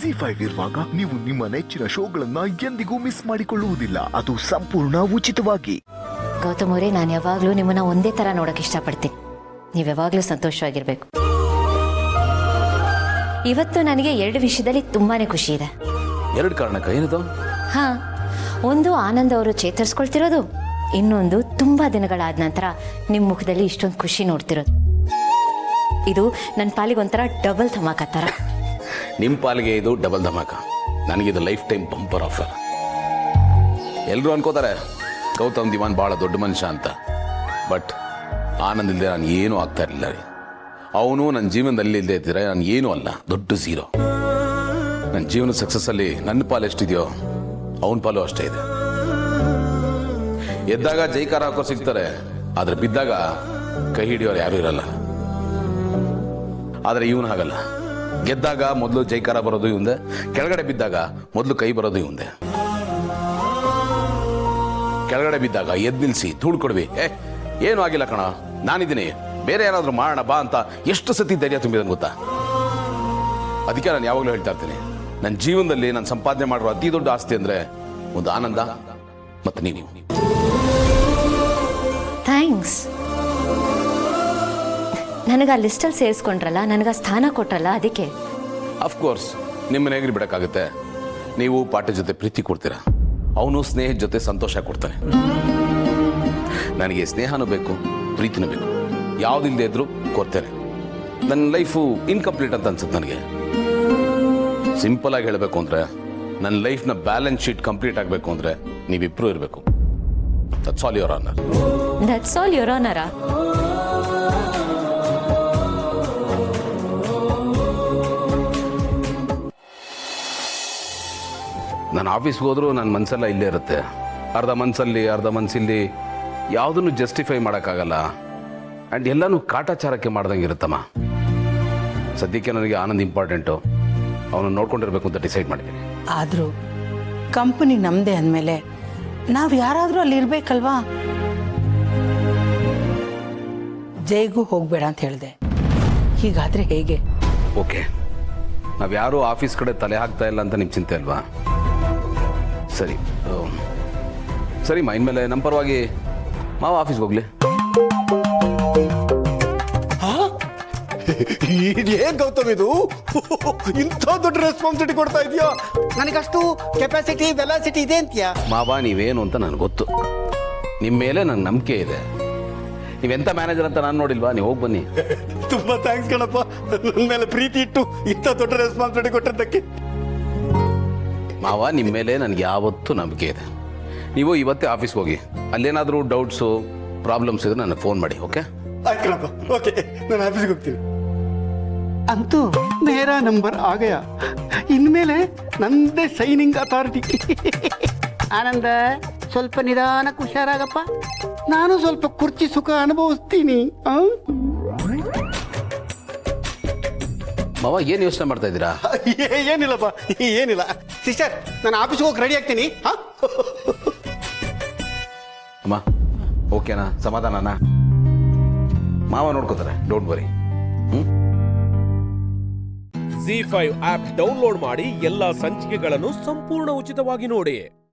ZEE5 ಇರುವಾಗ ನೀವು ನಿಮ್ಮ ನೆಚ್ಚಿನ ಶೋಗಳನ್ನ ಎಂದಿಗೂ ಮಿಸ್ ಮಾಡಿಕೊಳ್ಳುವುದಿಲ್ಲ. ಅದು ಸಂಪೂರ್ಣ ಉಚಿತವಾಗಿ. ಗೌತಮ್ ಅವರೇ, ನಾನು ಯಾವಾಗಲೂ ನಿಮ್ಮನ್ನ ಒಂದೇ ತರ ನೋಡಕ್ ಇಷ್ಟಪಡ್ತೀನಿ. ನೀವು ಯಾವಾಗಲೂ ಸಂತೋಷವಾಗಿರ್ಬೇಕು. ಇವತ್ತು ನನಗೆ 2 ವಿಷಯದಲ್ಲಿ ತುಂಬಾನೇ ಖುಷಿ ಇದೆ. 2 ಕಾರಣಕ್ಕ ಏನದು? ಹಾ, ಒಂದು ಆನಂದ್ ಅವರು ಚೇತರಿಸ್ಕೊಳ್ತಿರೋದು, ಇನ್ನೊಂದು ತುಂಬಾ ದಿನಗಳಾದ ನಂತರ ನಿಮ್ಮ ಮುಖದಲ್ಲಿ ಇಷ್ಟೊಂದು ಖುಷಿ ನೋಡ್ತಿರೋದು. ಇದು ನನ್ನ ಪಾಲಿಗೆ ಒಂಥರ ಡಬಲ್ ಧಮಾಕ ತರ. ನಿಮ್ಮ ಪಾಲಿಗೆ ಇದು ಡಬಲ್ ಧಮಾಕ, ನನಗಿದು ಲೈಫ್ ಟೈಮ್ ಬಂಪರ್ ಆಫರ್. ಎಲ್ಲರೂ ಅನ್ಕೋತಾರೆ ಗೌತಮ್ ದಿವಾನ್ ಭಾಳ ದೊಡ್ಡ ಮನುಷ್ಯ ಅಂತ. ಬಟ್ ಆನಂದ್ ಇಲ್ಲದೆ ನಾನು ಏನೂ ಆಗ್ತಾ ಇರಲಿಲ್ಲ ರೀ. ಅವನು ನನ್ನ ಜೀವನದಲ್ಲಿ ಇಲ್ಲದೆ ಇದ್ದರೆ ನಾನು ಏನೂ ಅಲ್ಲ, ದೊಡ್ಡ ಝೀರೋ. ನನ್ನ ಜೀವನ ಸಕ್ಸಸ್ಸಲ್ಲಿ ನನ್ನ ಪಾಲು ಎಷ್ಟಿದೆಯೋ ಅವನ ಪಾಲು ಅಷ್ಟೇ ಇದೆ. ಎದ್ದಾಗ ಜೈಕಾರ ಹಾಕೋ ಸಿಗ್ತಾರೆ, ಆದರೆ ಬಿದ್ದಾಗ ಕೈ ಹಿಡಿಯೋರು ಯಾರೂ ಇರಲ್ಲ. ಆದರೆ ಇವನು ಹಾಗಲ್ಲ. ಗೆದ್ದಾಗ ಮೊದಲು ಜೈಕಾರ ಬರೋದು ಇವಂದೆ, ಕೆಳಗಡೆ ಬಿದ್ದಾಗ ಮೊದಲು ಕೈ ಬರೋದು ಇವಂದೆ. ಕೆಳಗಡೆ ಬಿದ್ದಾಗ ಎದ್ದು ನಿಲ್ಲಿಸಿ ಧೂಳು ಕೊಡ್ವಿ, ಏನು ಆಗಿಲ್ಲ ಕಣ, ನಾನಿದ್ದೀನಿ, ಬೇರೆ ಯಾರಾದರೂ ಮಾಡೋಣ ಬಾ ಅಂತ ಎಷ್ಟು ಸತಿ ಧೈರ್ಯ ತುಂಬಿದ ಗೊತ್ತಾ. ಅದಕ್ಕೆ ನಾನು ಯಾವಾಗಲೂ ಹೇಳ್ತಾ ಇರ್ತೀನಿ, ನನ್ನ ಜೀವನದಲ್ಲಿ ನಾನು ಸಂಪಾದನೆ ಮಾಡಿರೋ ಅತಿ ದೊಡ್ಡ ಆಸ್ತಿ ಅಂದರೆ ಒಂದು ಆನಂದ ಮತ್ತು ನೀವು. ಥ್ಯಾಂಕ್ಸ್. ನನಗೆ ಆ ಲಿಸ್ಟಲ್ಲಿ ಸೇರಿಸ್ಕೊಂಡ್ರಲ್ಲ, ನನಗೆ ಸ್ಥಾನ ಕೊಟ್ರಲ್ಲ, ಅದಕ್ಕೆ. ಅಫ್ಕೋರ್ಸ್ ನಿಮ್ಮನ್ನ ಹೇಗ್ರಿ ಬಿಡೋಕ್ಕಾಗುತ್ತೆ. ನೀವು ಪಾಠ ಜೊತೆ ಪ್ರೀತಿ ಕೊಡ್ತೀರಾ, ಅವನು ಸ್ನೇಹದ ಜೊತೆ ಸಂತೋಷ ಕೊಡ್ತಾನೆ. ನನಗೆ ಸ್ನೇಹನೂ ಬೇಕು, ಪ್ರೀತಿನೂ ಬೇಕು. ಯಾವುದಿಲ್ಲದೆ ಇದ್ರೂ ಕೊಡ್ತೇನೆ. ನನ್ನ ಲೈಫು ಇನ್ಕಂಪ್ಲೀಟ್ ಅಂತ ಅನ್ಸುತ್ತೆ ನನಗೆ. ಸಿಂಪಲ್ ಆಗಿ ಹೇಳಬೇಕು ಅಂದರೆ ನನ್ನ ಲೈಫ್ನ ಬ್ಯಾಲೆನ್ಸ್ ಶೀಟ್ ಕಂಪ್ಲೀಟ್ ಆಗಬೇಕು ಅಂದರೆ ನೀವಿಬ್ಬರು ಇರಬೇಕು. That's all your honour. That's all your ಆನರಾ? ನಾನು ಆಫೀಸ್ಗೆ ಹೋದರೂ ನನ್ನ ಮನಸ್ಸೆಲ್ಲ ಇಲ್ಲೇ ಇರುತ್ತೆ. ಅರ್ಧ ಮನಸ್ಸಲ್ಲಿ ಅರ್ಧ ಮನಸ್ಸಿಲ್ಲಿ, ಯಾವುದನ್ನು ಜಸ್ಟಿಫೈ ಮಾಡೋಕ್ಕಾಗಲ್ಲ. ಆ್ಯಂಡ್ ಎಲ್ಲನೂ ಕಾಟಾಚಾರಕ್ಕೆ ಮಾಡ್ದಂಗೆ ಇರುತ್ತಮ್ಮ. ಸದ್ಯಕ್ಕೆ ನನಗೆ ಆನಂದ್ ಇಂಪಾರ್ಟೆಂಟು, ಅವನನ್ನು ನೋಡ್ಕೊಂಡಿರ್ಬೇಕು ಅಂತ ಡಿಸೈಡ್ ಮಾಡಿದ್ದೀನಿ. ಆದರೂ ಕಂಪನಿ ನಮ್ಮದೇ ಅಂದಮೇಲೆ ನಾವು ಯಾರಾದರೂ ಅಲ್ಲಿ ಇರಬೇಕಲ್ವಾ? ಜೈಗೂ ಹೋಗಬೇಡ ಅಂತ ಹೇಳಿದೆ. ಹೀಗಾದರೆ ಹೇಗೆ? ಓಕೆ, ನಾವು ಯಾರೂ ಆಫೀಸ್ ಕಡೆ ತಲೆ ಹಾಕ್ತಾ ಇಲ್ಲ ಅಂತ ನಿಮ್ಮ ಚಿಂತೆ ಅಲ್ವಾ? ಸರಿ ಸರಿ, ಇನ್ಮೇಲೆ ನಮ್ಮ ಪರವಾಗಿ ಮಾವ ಆಫೀಸ್ಗೆ ಹೋಗ್ಲಿ. ಏನ್ ಗೌತಮ್ ಇದು? ಇಂಥ ದೊಡ್ಡ ರೆಸ್ಪಾನ್ಸಿಬಿಲಿಟಿ ಕೊಡ್ತಾ ಇದೆಯಾ? ನನಗಷ್ಟು ಕೆಪಾಸಿಟಿ ವೆಲಾಸಿಟಿ ಇದೆ ಅಂತೀಯಾ? ಮಾವ ನೀವೇನು ಅಂತ ನನಗೆ ಗೊತ್ತು. ನಿಮ್ಮ ಮೇಲೆ ನನಗೆ ನಂಬಿಕೆ ಇದೆ. ನೀವೆಂಥ ಮ್ಯಾನೇಜರ್ ಅಂತ ನಾನು ನೋಡಿಲ್ವಾ? ನೀವು ಹೋಗಿ ಬನ್ನಿ. ತುಂಬಾ ಥ್ಯಾಂಕ್ಸ್ ಕಣಪ್ಪ, ನನ್ನ ಮೇಲೆ ಪ್ರೀತಿ ಇಟ್ಟು ಇಂಥ ದೊಡ್ಡ ರೆಸ್ಪಾನ್ಸಿಬಿಲಿಟಿ ಕೊಟ್ಟಿದ್ದಕ್ಕೆ. ಮಾವ ನಿಮ್ಮ ಮೇಲೆ ನನಗೆ ಯಾವತ್ತೂ ನಂಬಿಕೆ ಇದೆ. ನೀವು ಇವತ್ತೇ ಆಫೀಸ್ಗೆ ಹೋಗಿ, ಅಲ್ಲೇನಾದರೂ ಡೌಟ್ಸು ಪ್ರಾಬ್ಲಮ್ಸ್ ಇದ್ರೆ ನನಗೆ ಫೋನ್ ಮಾಡಿ. ಓಕೆ? ಆಯ್ತು ಕಣಪ್ಪ, ಓಕೆ, ನಾನು ಆಫೀಸ್ಗೆ ಹೋಗ್ತೀನಿ. ಅಂತೂ ಮೇರಾ ನಂಬರ್ ಆ ಗಯಾ. ಇನ್ಮೇಲೆ ನಂದೇ ಶೈನಿಂಗ್ ಅಥಾರಿಟಿ. ಆನಂದ, ಸ್ವಲ್ಪ ನಿಧಾನಕ್ಕೆ ಹುಷಾರಾಗಪ್ಪ. ನಾನು ಸ್ವಲ್ಪ ಕುರ್ಚಿ ಸುಖ ಅನುಭವಿಸ್ತೀನಿ. ಮಾವ ಏನು ಯೋಚನೆ ಮಾಡ್ತಾ ಇದ್ದೀರಾ? ಏನಿಲ್ಲಪ್ಪ, ಏನಿಲ್ಲ. ಸಿಸ್ಟರ್, ನಾನು ಆಫೀಸ್ಗೆ ಹೋಗಿ ರೆಡಿ ಆಗ್ತೀನಿ. ಅಮ್ಮ ಓಕೆನಾ? ಸಮಾಧಾನನಾ? ಮಾವ ನೋಡ್ಕೋತಾರೆ, don't worry. ZEE5 app download ಮಾಡಿ ಎಲ್ಲಾ ಸಂಚಿಕೆಗಳನ್ನು ಸಂಪೂರ್ಣ ಉಚಿತವಾಗಿ ನೋಡಿ.